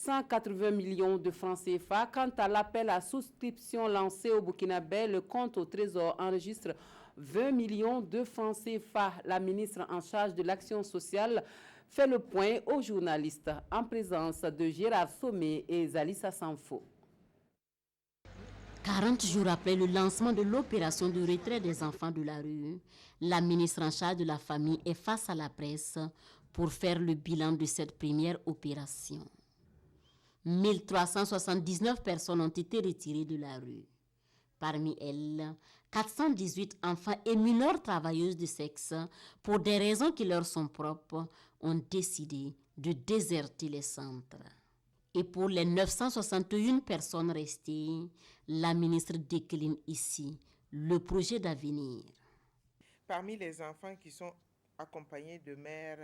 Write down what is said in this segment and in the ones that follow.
180 millions de francs CFA. Quant à l'appel à souscription lancé au Burkinabé, le compte au Trésor enregistre 20 millions de francs CFA. La ministre en charge de l'action sociale fait le point aux journalistes en présence de Gérard Sommet et Zalissa Sanfo. 40 jours après le lancement de l'opération de retrait des enfants de la rue, la ministre en charge de la famille est face à la presse pour faire le bilan de cette première opération. 1379 personnes ont été retirées de la rue. Parmi elles, 418 enfants et mineurs travailleuses de sexe, pour des raisons qui leur sont propres, ont décidé de déserter les centres. Et pour les 961 personnes restées, la ministre décline ici le projet d'avenir. Parmi les enfants qui sont accompagnés de mères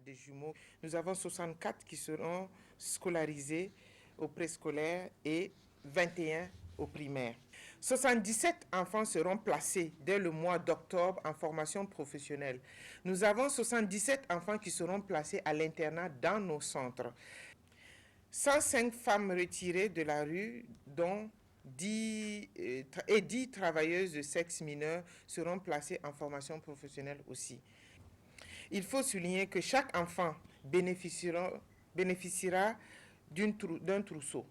de jumeaux, nous avons 64 qui seront scolarisés au préscolaire et 21 au primaire. 77 enfants seront placés dès le mois d'octobre en formation professionnelle. Nous avons 77 enfants qui seront placés à l'internat dans nos centres. 105 femmes retirées de la rue, dont 10 travailleuses de sexe mineur seront placées en formation professionnelle aussi. Il faut souligner que chaque enfant bénéficiera d'un trousseau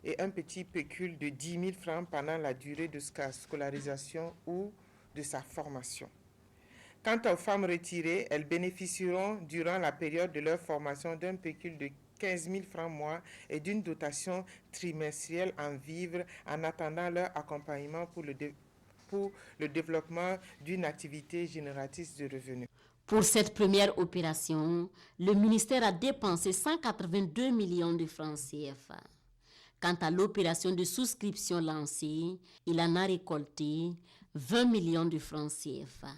et un petit pécule de 10 000 francs pendant la durée de sa scolarisation ou de sa formation. Quant aux femmes retirées, elles bénéficieront durant la période de leur formation d'un pécule de 15 000 francs mois et d'une dotation trimestrielle en vivres en attendant leur accompagnement pour le développement d'une activité génératrice de revenus. Pour cette première opération, le ministère a dépensé 182 millions de francs CFA. Quant à l'opération de souscription lancée, il en a récolté 20 millions de francs CFA.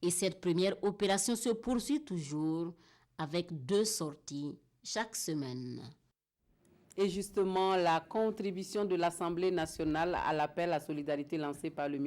Et cette première opération se poursuit toujours avec 2 sorties chaque semaine. Et justement, la contribution de l'Assemblée nationale à l'appel à solidarité lancé par la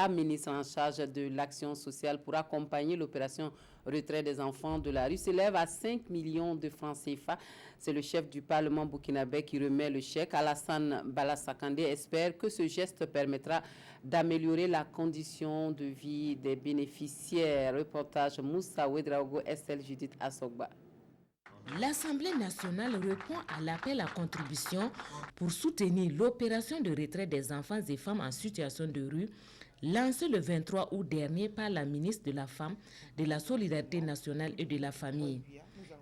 ministre en charge de l'action sociale pour accompagner l'opération retrait des enfants de la rue s'élève à 5 millions de francs CFA. C'est le chef du Parlement burkinabé qui remet le chèque. Alassane Balassakandé espère que ce geste permettra d'améliorer la condition de vie des bénéficiaires. Reportage Moussa Ouedraogo, Estelle Judith Assogba. L'Assemblée nationale répond à l'appel à contribution pour soutenir l'opération de retrait des enfants et femmes en situation de rue lancée le 23 août dernier par la ministre de la Femme, de la Solidarité nationale et de la Famille.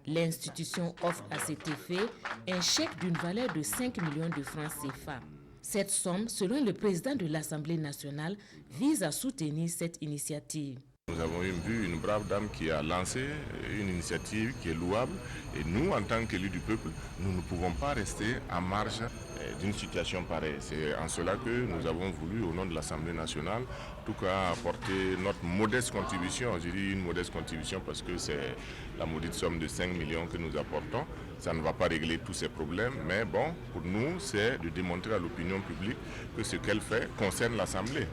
L'institution offre à cet effet un chèque d'une valeur de 5 millions de francs CFA. Cette somme, selon le président de l'Assemblée nationale, vise à soutenir cette initiative. Nous avons vu une brave dame qui a lancé une initiative qui est louable et nous, en tant qu'élus du peuple, nous ne pouvons pas rester en marge d'une situation pareille. C'est en cela que nous avons voulu, au nom de l'Assemblée nationale, en tout cas apporter notre modeste contribution. Je dis une modeste contribution parce que c'est la maudite somme de 5 millions que nous apportons. Ça ne va pas régler tous ces problèmes, mais bon, pour nous, c'est de démontrer à l'opinion publique que ce qu'elle fait concerne l'Assemblée.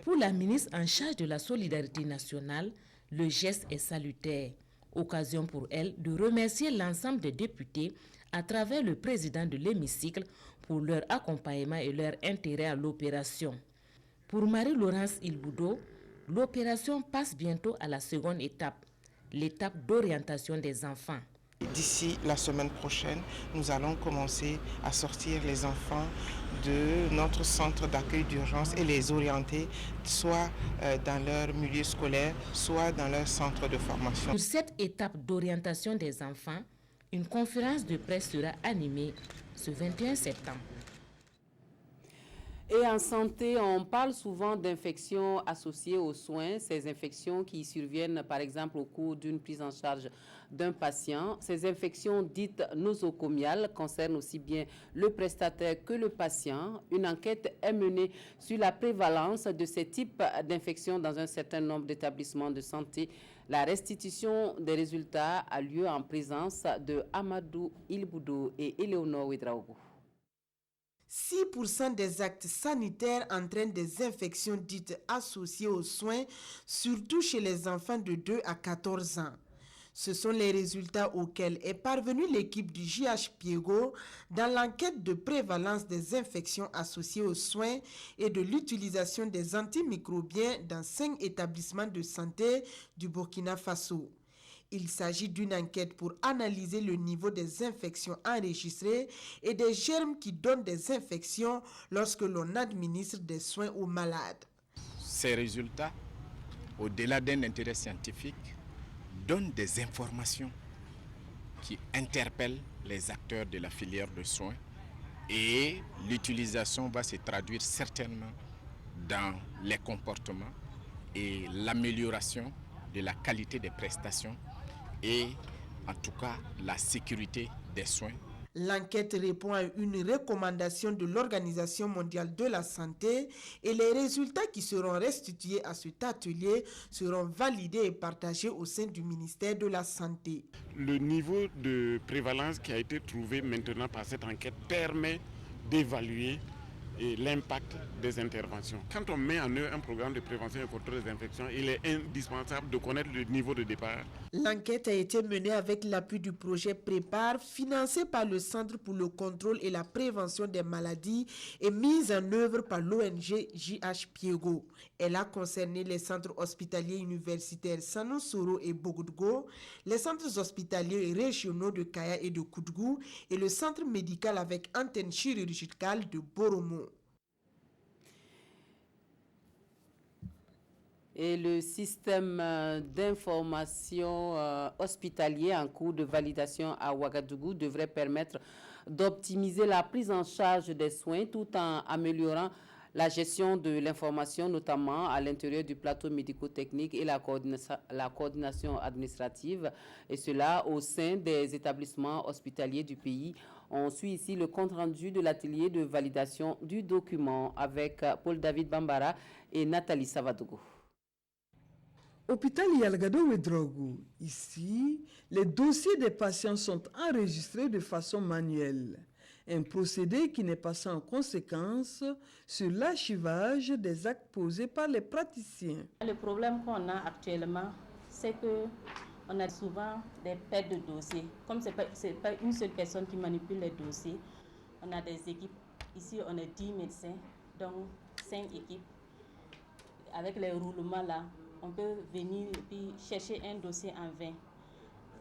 Pour la ministre en charge de la solidarité nationale, le geste est salutaire. Occasion pour elle de remercier l'ensemble des députés à travers le président de l'hémicycle pour leur accompagnement et leur intérêt à l'opération. Pour Marie-Laurence Ilboudo, l'opération passe bientôt à la seconde étape, l'étape d'orientation des enfants. D'ici la semaine prochaine, nous allons commencer à sortir les enfants de notre centre d'accueil d'urgence et les orienter soit dans leur milieu scolaire, soit dans leur centre de formation. Sur cette étape d'orientation des enfants, une conférence de presse sera animée ce 21 septembre. Et en santé, on parle souvent d'infections associées aux soins, ces infections qui surviennent par exemple au cours d'une prise en charge d'un patient. Ces infections dites nosocomiales concernent aussi bien le prestataire que le patient. Une enquête est menée sur la prévalence de ces types d'infections dans un certain nombre d'établissements de santé. La restitution des résultats a lieu en présence de Amadou Ilboudo et Éléonore Ouedraogo. 6% des actes sanitaires entraînent des infections dites associées aux soins, surtout chez les enfants de 2 à 14 ans. Ce sont les résultats auxquels est parvenue l'équipe du JH Piego dans l'enquête de prévalence des infections associées aux soins et de l'utilisation des antimicrobiens dans 5 établissements de santé du Burkina Faso. Il s'agit d'une enquête pour analyser le niveau des infections enregistrées et des germes qui donnent des infections lorsque l'on administre des soins aux malades. Ces résultats, au-delà d'un intérêt scientifique, donnent des informations qui interpellent les acteurs de la filière de soins et l'utilisation va se traduire certainement dans les comportements et l'amélioration de la qualité des prestations et en tout cas la sécurité des soins. L'enquête répond à une recommandation de l'Organisation mondiale de la santé et les résultats qui seront restitués à cet atelier seront validés et partagés au sein du ministère de la Santé. Le niveau de prévalence qui a été trouvé maintenant par cette enquête permet d'évaluer l'impact des interventions. Quand on met en œuvre un programme de prévention et contrôle des infections, il est indispensable de connaître le niveau de départ. L'enquête a été menée avec l'appui du projet Prépare, financé par le Centre pour le contrôle et la prévention des maladies et mise en œuvre par l'ONG JH Piego. Elle a concerné les centres hospitaliers universitaires Sanosoro et Bogoudgo, les centres hospitaliers régionaux de Kaya et de Koudgou et le centre médical avec antenne chirurgicale de Boromo. Et le système d'information hospitalier en cours de validation à Ouagadougou devrait permettre d'optimiser la prise en charge des soins tout en améliorant la gestion de l'information, notamment à l'intérieur du plateau médico-technique et la coordination administrative, et cela au sein des établissements hospitaliers du pays. On suit ici le compte-rendu de l'atelier de validation du document avec Paul-David Bambara et Nathalie Savadogo. Hôpital Yalgado Ouedraogo. Ici, les dossiers des patients sont enregistrés de façon manuelle. Un procédé qui n'est pas sans conséquence sur l'archivage des actes posés par les praticiens. Le problème qu'on a actuellement, c'est qu'on a souvent des pertes de dossiers. Comme ce n'est pas une seule personne qui manipule les dossiers, on a des équipes. Ici, on a 10 médecins, donc 5 équipes. Avec les roulements là, on peut venir et puis chercher un dossier en vain.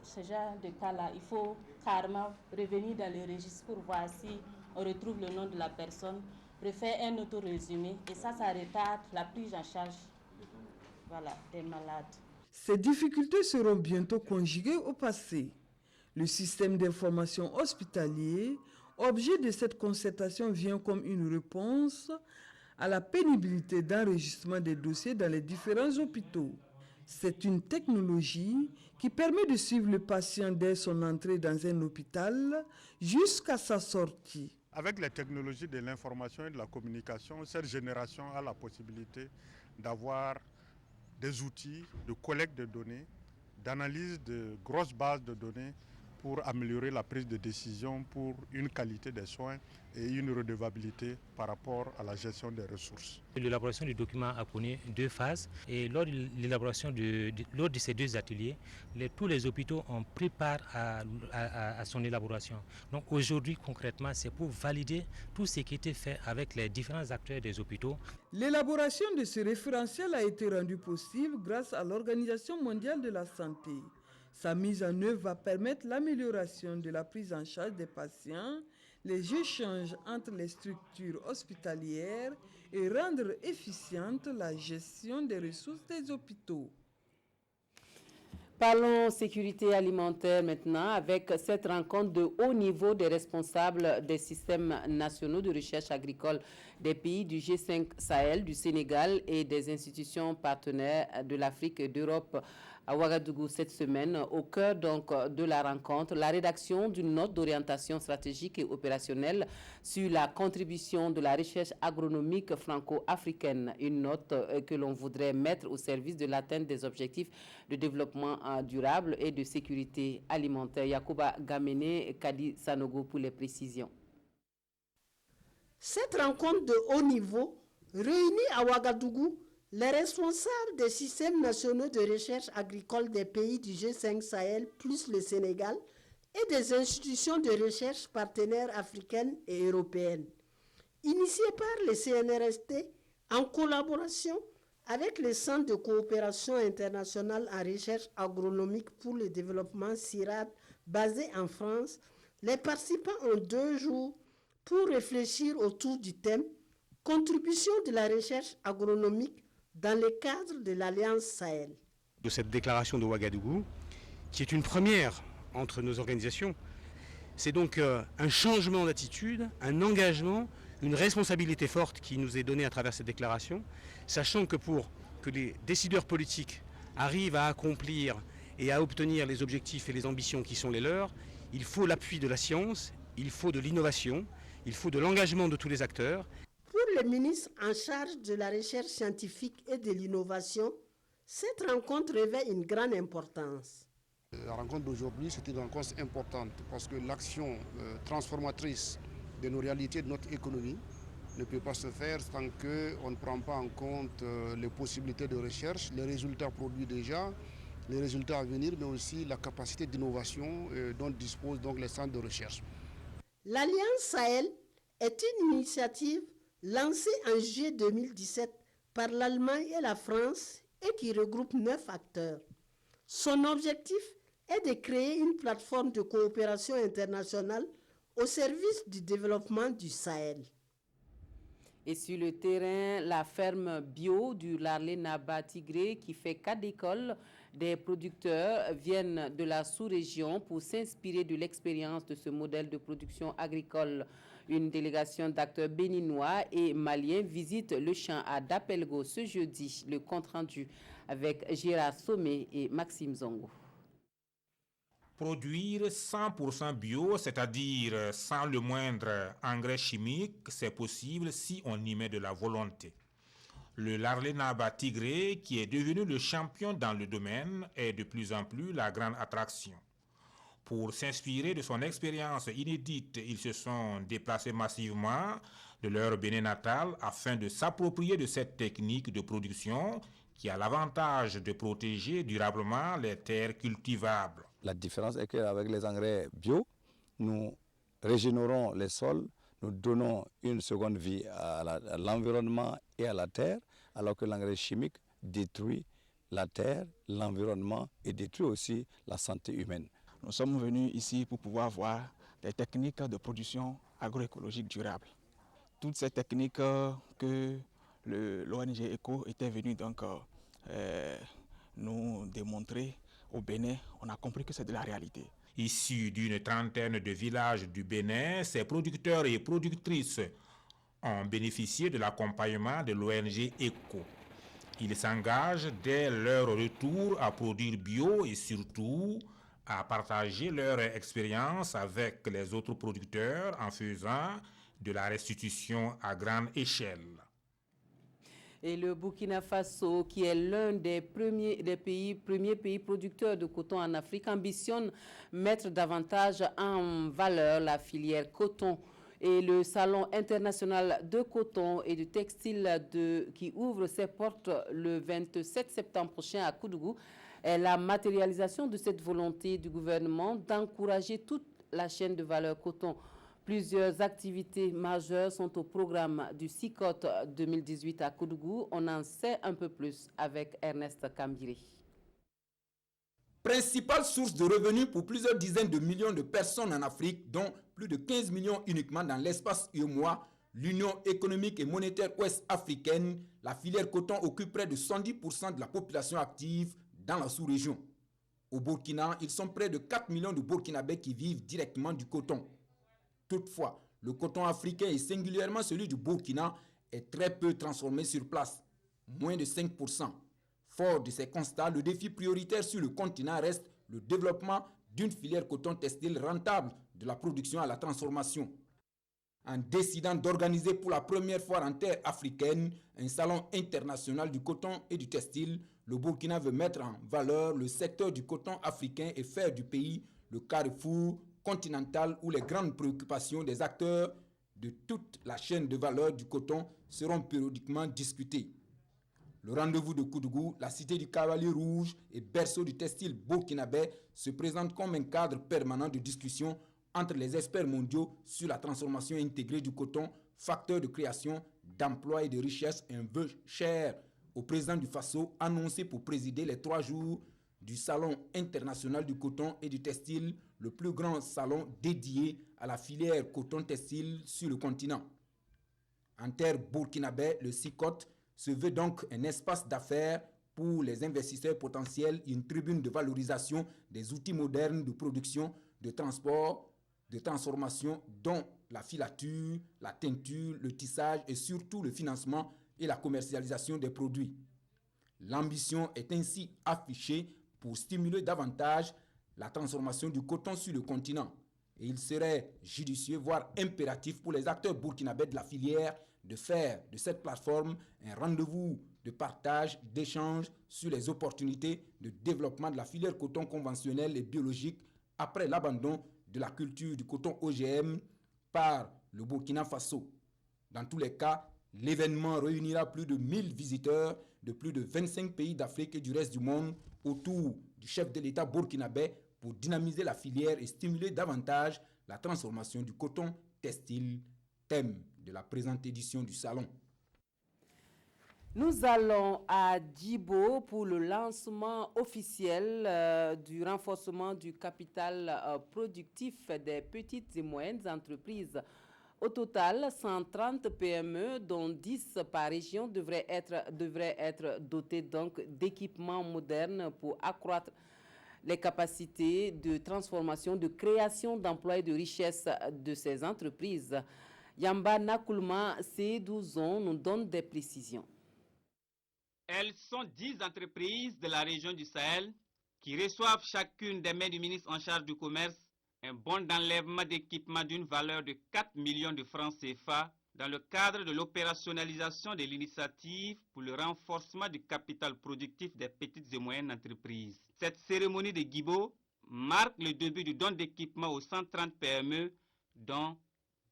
Ce genre de cas-là, il faut carrément revenir dans le registre pour voir si on retrouve le nom de la personne, refaire un auto-résumé et ça retarde la prise en charge des malades. Ces difficultés seront bientôt conjuguées au passé. Le système d'information hospitalier, objet de cette concertation, vient comme une réponse à la pénibilité d'enregistrement des dossiers dans les différents hôpitaux. C'est une technologie qui permet de suivre le patient dès son entrée dans un hôpital jusqu'à sa sortie. Avec les technologies de l'information et de la communication, cette génération a la possibilité d'avoir des outils de collecte de données, d'analyse de grosses bases de données pour améliorer la prise de décision pour une qualité des soins et une redevabilité par rapport à la gestion des ressources. L'élaboration du document a connu 2 phases et lors de ces 2 ateliers, tous les hôpitaux ont pris part à son élaboration. Donc aujourd'hui, concrètement, c'est pour valider tout ce qui était fait avec les différents acteurs des hôpitaux. L'élaboration de ce référentiel a été rendue possible grâce à l'Organisation mondiale de la santé. Sa mise en œuvre va permettre l'amélioration de la prise en charge des patients, les échanges entre les structures hospitalières et rendre efficiente la gestion des ressources des hôpitaux. Parlons sécurité alimentaire maintenant avec cette rencontre de haut niveau des responsables des systèmes nationaux de recherche agricole des pays du G5 Sahel, du Sénégal et des institutions partenaires de l'Afrique et d'Europe à Ouagadougou cette semaine. Au cœur donc de la rencontre, la rédaction d'une note d'orientation stratégique et opérationnelle sur la contribution de la recherche agronomique franco-africaine, une note que l'on voudrait mettre au service de l'atteinte des objectifs de développement durable et de sécurité alimentaire. Yacouba Gamene, Kadi Sanogo pour les précisions. Cette rencontre de haut niveau réunit à Ouagadougou Les responsables des systèmes nationaux de recherche agricole des pays du G5 Sahel, plus le Sénégal, et des institutions de recherche partenaires africaines et européennes, initiées par le CNRST en collaboration avec le Centre de coopération internationale en recherche agronomique pour le développement CIRAD, basé en France. Les participants ont 2 jours pour réfléchir autour du thème « Contribution de la recherche agronomique dans le cadre de l'Alliance Sahel ». De cette déclaration de Ouagadougou, qui est une première entre nos organisations, c'est donc un changement d'attitude, un engagement, une responsabilité forte qui nous est donnée à travers cette déclaration, sachant que pour que les décideurs politiques arrivent à accomplir et à obtenir les objectifs et les ambitions qui sont les leurs, il faut l'appui de la science, il faut de l'innovation, il faut de l'engagement de tous les acteurs. Pour le ministre en charge de la recherche scientifique et de l'innovation, cette rencontre revêt une grande importance. La rencontre d'aujourd'hui, c'est une rencontre importante parce que l'action transformatrice de nos réalités, de notre économie, ne peut pas se faire tant qu'on ne prend pas en compte les possibilités de recherche, les résultats produits déjà, les résultats à venir, mais aussi la capacité d'innovation dont disposent donc les centres de recherche. L'Alliance Sahel est une initiative lancée en juillet 2017 par l'Allemagne et la France et qui regroupe 9 acteurs. Son objectif est de créer une plateforme de coopération internationale au service du développement du Sahel. Et sur le terrain, la ferme bio du Larlé-Naba-Tigré, qui fait cas d'école des producteurs, viennent de la sous-région pour s'inspirer de l'expérience de ce modèle de production agricole. Une délégation d'acteurs béninois et maliens visite le champ à Dapelgo ce jeudi. Le compte-rendu avec Gérard Sommet et Maxime Zongo. Produire 100% bio, c'est-à-dire sans le moindre engrais chimique, c'est possible si on y met de la volonté. Le Larlé-Naba-Tigré, qui est devenu le champion dans le domaine, est de plus en plus la grande attraction. Pour s'inspirer de son expérience inédite, ils se sont déplacés massivement de leur Bénin natal afin de s'approprier de cette technique de production qui a l'avantage de protéger durablement les terres cultivables. La différence est qu'avec les engrais bio, nous régénérons les sols, nous donnons une seconde vie à l'environnement et à la terre, alors que l'engrais chimique détruit la terre, l'environnement et détruit aussi la santé humaine. Nous sommes venus ici pour pouvoir voir des techniques de production agroécologique durable. Toutes ces techniques que l'ONG ECO était venu donc nous démontrer au Bénin, on a compris que c'est de la réalité. Issus d'une trentaine de villages du Bénin, ces producteurs et productrices ont bénéficié de l'accompagnement de l'ONG ECO. Ils s'engagent dès leur retour à produire bio et surtout à partager leur expérience avec les autres producteurs en faisant de la restitution à grande échelle. Et le Burkina Faso, qui est l'un des premiers pays producteurs de coton en Afrique, ambitionne mettre davantage en valeur la filière coton. Et le Salon international de coton et de textile qui ouvre ses portes le 27 septembre prochain à Koudougou est la matérialisation de cette volonté du gouvernement d'encourager toute la chaîne de valeur coton. Plusieurs activités majeures sont au programme du SICOT 2018 à Koudougou. On en sait un peu plus avec Ernest Kambiri. Principale source de revenus pour plusieurs dizaines de millions de personnes en Afrique, dont plus de 15 millions uniquement dans l'espace UEMOA, l'Union économique et monétaire ouest-africaine, la filière coton occupe près de 70% de la population active dans la sous-région. Au Burkina, ils sont près de 4 millions de Burkinabés qui vivent directement du coton. Toutefois, le coton africain et singulièrement celui du Burkina est très peu transformé sur place, moins de 5%. Fort de ces constats, le défi prioritaire sur le continent reste le développement d'une filière coton textile rentable de la production à la transformation. En décidant d'organiser pour la première fois en terre africaine un salon international du coton et du textile, le Burkina veut mettre en valeur le secteur du coton africain et faire du pays le carrefour continental où les grandes préoccupations des acteurs de toute la chaîne de valeur du coton seront périodiquement discutées. Le rendez-vous de Koudougou, la cité du Cavalier Rouge et berceau du textile burkinabé se présente comme un cadre permanent de discussion entre les experts mondiaux sur la transformation intégrée du coton, facteur de création, d'emploi et de richesse, un vœu cher au président du Faso, annoncé pour présider les 3 jours du Salon international du coton et du textile, le plus grand salon dédié à la filière coton-textile sur le continent. En terre burkinabé, le CICOT se veut donc un espace d'affaires pour les investisseurs potentiels, une tribune de valorisation des outils modernes de production, de transport, de transformation, dont la filature, la teinture, le tissage et surtout le financement et la commercialisation des produits. L'ambition est ainsi affichée pour stimuler davantage la transformation du coton sur le continent. Et il serait judicieux, voire impératif pour les acteurs burkinabés de la filière de faire de cette plateforme un rendez-vous de partage, d'échange sur les opportunités de développement de la filière coton conventionnelle et biologique après l'abandon de la culture du coton OGM par le Burkina Faso. Dans tous les cas, l'événement réunira plus de 1000 visiteurs de plus de 25 pays d'Afrique et du reste du monde autour du chef de l'État burkinabé pour dynamiser la filière et stimuler davantage la transformation du coton textile, thème de la présente édition du salon. Nous allons à Djibo pour le lancement officiel du renforcement du capital productif des petites et moyennes entreprises. Au total, 130 PME, dont 10 par région, devraient être dotées donc d'équipements modernes pour accroître les capacités de transformation, de création d'emplois et de richesse de ces entreprises. Yamba Nakulma, C12 nous donne des précisions. Elles sont 10 entreprises de la région du Sahel qui reçoivent chacune des mains du ministre en charge du commerce un bon d'enlèvement d'équipement d'une valeur de 4 millions de francs CFA dans le cadre de l'opérationnalisation de l'initiative pour le renforcement du capital productif des petites et moyennes entreprises. Cette cérémonie de Djibo marque le début du don d'équipement aux 130 PME, dont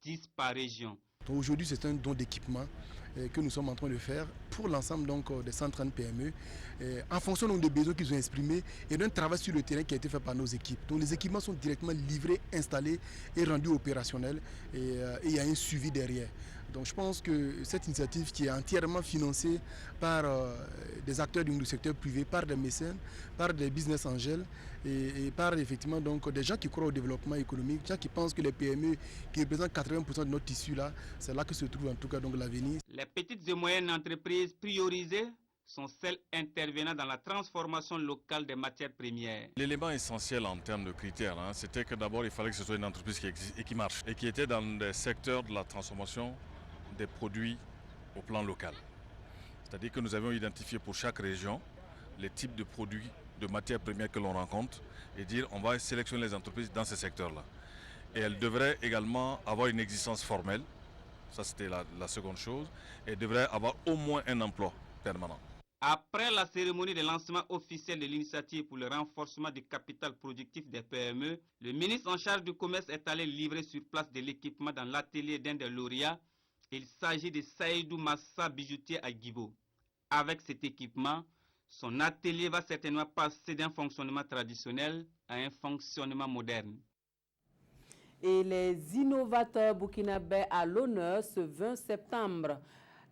10 par région. Aujourd'hui, c'est un don d'équipement que nous sommes en train de faire pour l'ensemble des 130 PME en fonction des besoins qu'ils ont exprimés et d'un travail sur le terrain qui a été fait par nos équipes. Donc les équipements sont directement livrés, installés et rendus opérationnels et il y a un suivi derrière. Donc je pense que cette initiative qui est entièrement financée par des acteurs du secteur privé, par des mécènes, par des business angels et par effectivement des gens qui croient au développement économique, des gens qui pensent que les PME qui représentent 80% de notre tissu là, c'est là que se trouve en tout cas l'avenir. Les petites et moyennes entreprises priorisées sont celles intervenant dans la transformation locale des matières premières. L'élément essentiel en termes de critères, c'était que d'abord il fallait que ce soit une entreprise qui existe et qui marche et qui était dans des secteurs de la transformation des produits au plan local. C'est-à-dire que nous avions identifié pour chaque région les types de produits, de matières premières que l'on rencontre et dire on va sélectionner les entreprises dans ces secteurs-là. Et elles devraient également avoir une existence formelle, ça c'était la seconde chose, et devraient avoir au moins un emploi permanent. Après la cérémonie de lancement officiel de l'initiative pour le renforcement du capital productif des PME, le ministre en charge du commerce est allé livrer sur place de l'équipement dans l'atelier d'un des lauréats. Il s'agit de Saïdou Massa, bijoutier à Djibo. Avec cet équipement, son atelier va certainement passer d'un fonctionnement traditionnel à un fonctionnement moderne. Et les innovateurs burkinabés à l'honneur ce 20 septembre.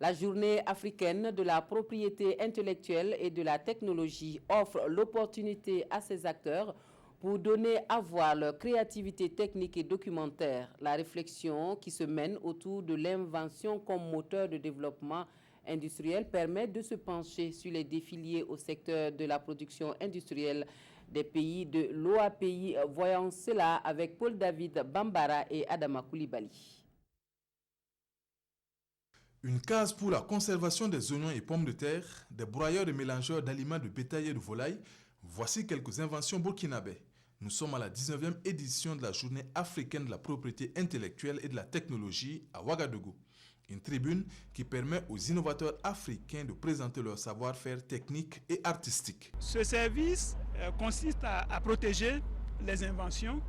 La journée africaine de la propriété intellectuelle et de la technologie offre l'opportunité à ces acteurs pour donner à voir leur créativité technique et documentaire. La réflexion qui se mène autour de l'invention comme moteur de développement industriel permet de se pencher sur les défis liés au secteur de la production industrielle des pays de l'OAPI. Voyons cela avec Paul-David Bambara et Adama Koulibaly. Une case pour la conservation des oignons et pommes de terre, des broyeurs et mélangeurs d'aliments de bétail et de volaille. Voici quelques inventions burkinabées. Nous sommes à la 19e édition de la Journée africaine de la propriété intellectuelle et de la technologie à Ouagadougou. Une tribune qui permet aux innovateurs africains de présenter leur savoir-faire technique et artistique. Ce service consiste à protéger les inventions,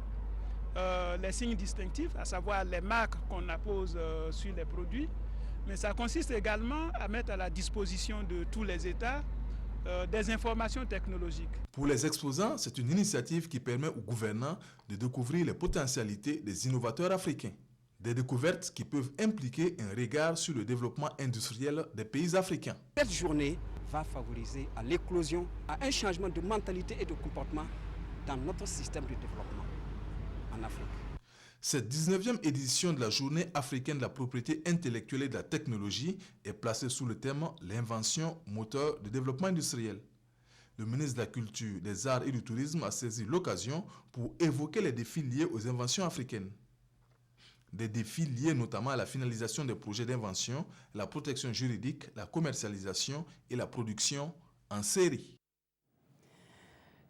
les signes distinctifs, à savoir les marques qu'on appose sur les produits, mais ça consiste également à mettre à la disposition de tous les États des informations technologiques. Pour les exposants, c'est une initiative qui permet aux gouvernants de découvrir les potentialités des innovateurs africains. Des découvertes qui peuvent impliquer un regard sur le développement industriel des pays africains. Cette journée va favoriser à l'éclosion, à un changement de mentalité et de comportement dans notre système de développement en Afrique. Cette 19e édition de la Journée africaine de la propriété intellectuelle et de la technologie est placée sous le thème « L'invention, moteur de développement industriel ». Le ministre de la Culture, des Arts et du Tourisme a saisi l'occasion pour évoquer les défis liés aux inventions africaines. Des défis liés notamment à la finalisation des projets d'invention, la protection juridique, la commercialisation et la production en série.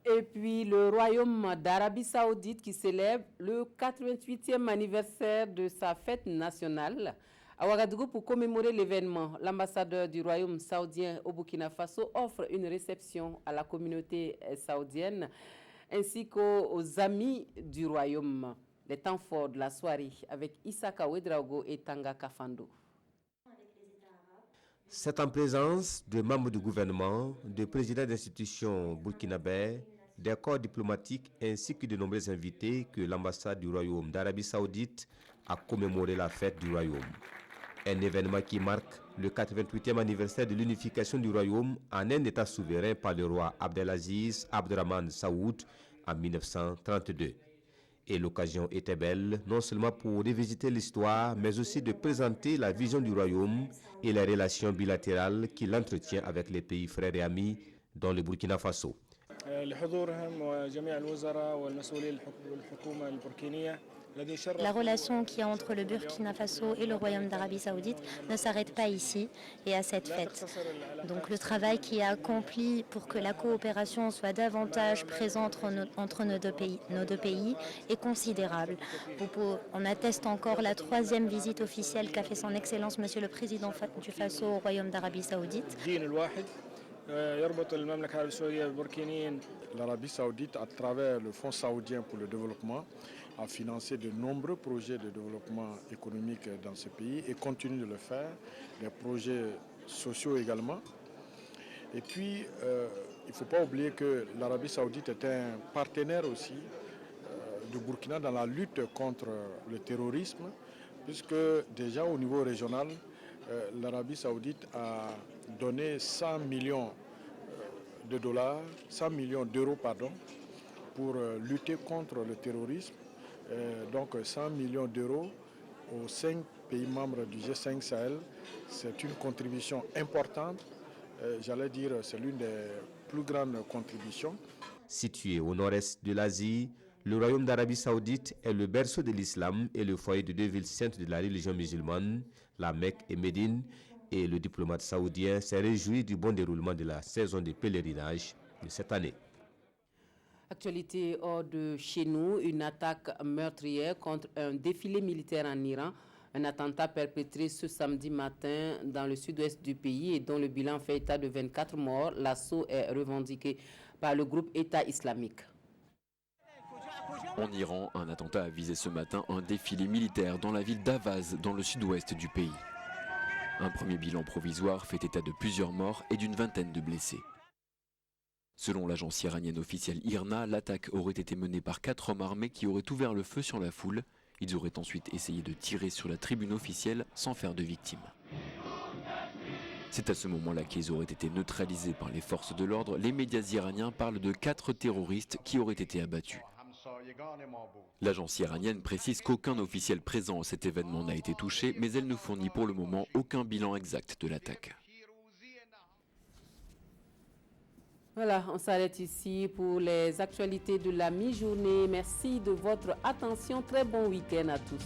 Et puis le Royaume d'Arabie Saoudite qui célèbre le 88e anniversaire de sa fête nationale. À Ouagadougou, pour commémorer l'événement, l'ambassadeur du Royaume saoudien au Burkina Faso offre une réception à la communauté saoudienne ainsi qu'aux amis du Royaume. Les temps forts de la soirée avec Issaka Ouedraogo et Tanga Kafando. C'est en présence de membres du gouvernement, de présidents d'institutions burkinabais, des corps diplomatiques ainsi que de nombreux invités que l'ambassade du Royaume d'Arabie Saoudite a commémoré la fête du Royaume. Un événement qui marque le 88e anniversaire de l'unification du Royaume en un État souverain par le roi Abdelaziz Abderrahmane Saoud en 1932. Et l'occasion était belle, non seulement pour revisiter l'histoire, mais aussi de présenter la vision du Royaume et les relations bilatérales qu'il entretient avec les pays frères et amis, dont le Burkina Faso. La relation qu'il y a entre le Burkina Faso et le Royaume d'Arabie Saoudite ne s'arrête pas ici et à cette fête. Donc le travail qui est accompli pour que la coopération soit davantage présente entre nos deux pays est considérable. On atteste encore la 3e visite officielle qu'a fait son Excellence Monsieur le Président du Faso au Royaume d'Arabie Saoudite. L'Arabie Saoudite, à travers le Fonds saoudien pour le développement, a financé de nombreux projets de développement économique dans ce pays et continue de le faire, des projets sociaux également. Et puis, il ne faut pas oublier que l'Arabie Saoudite est un partenaire aussi du Burkina dans la lutte contre le terrorisme, puisque déjà au niveau régional, l'Arabie Saoudite a donné 100 millions d'euros pour lutter contre le terrorisme. Donc 100 millions d'euros aux 5 pays membres du G5 Sahel, c'est une contribution importante. J'allais dire c'est l'une des plus grandes contributions. Situé au nord-est de l'Asie, le Royaume d'Arabie Saoudite est le berceau de l'islam et le foyer de 2 villes saintes de la religion musulmane, la Mecque et Médine. Et le diplomate saoudien s'est réjoui du bon déroulement de la saison de pèlerinage de cette année. Actualité hors de chez nous, une attaque meurtrière contre un défilé militaire en Iran. Un attentat perpétré ce samedi matin dans le sud-ouest du pays et dont le bilan fait état de 24 morts. L'assaut est revendiqué par le groupe État islamique. En Iran, un attentat a visé ce matin un défilé militaire dans la ville d'Avaz, dans le sud-ouest du pays. Un premier bilan provisoire fait état de plusieurs morts et d'une vingtaine de blessés. Selon l'agence iranienne officielle IRNA, l'attaque aurait été menée par 4 hommes armés qui auraient ouvert le feu sur la foule. Ils auraient ensuite essayé de tirer sur la tribune officielle sans faire de victimes. C'est à ce moment-là qu'ils auraient été neutralisés par les forces de l'ordre. Les médias iraniens parlent de 4 terroristes qui auraient été abattus. L'agence iranienne précise qu'aucun officiel présent à cet événement n'a été touché, mais elle ne fournit pour le moment aucun bilan exact de l'attaque. Voilà, on s'arrête ici pour les actualités de la mi-journée. Merci de votre attention. Très bon week-end à tous.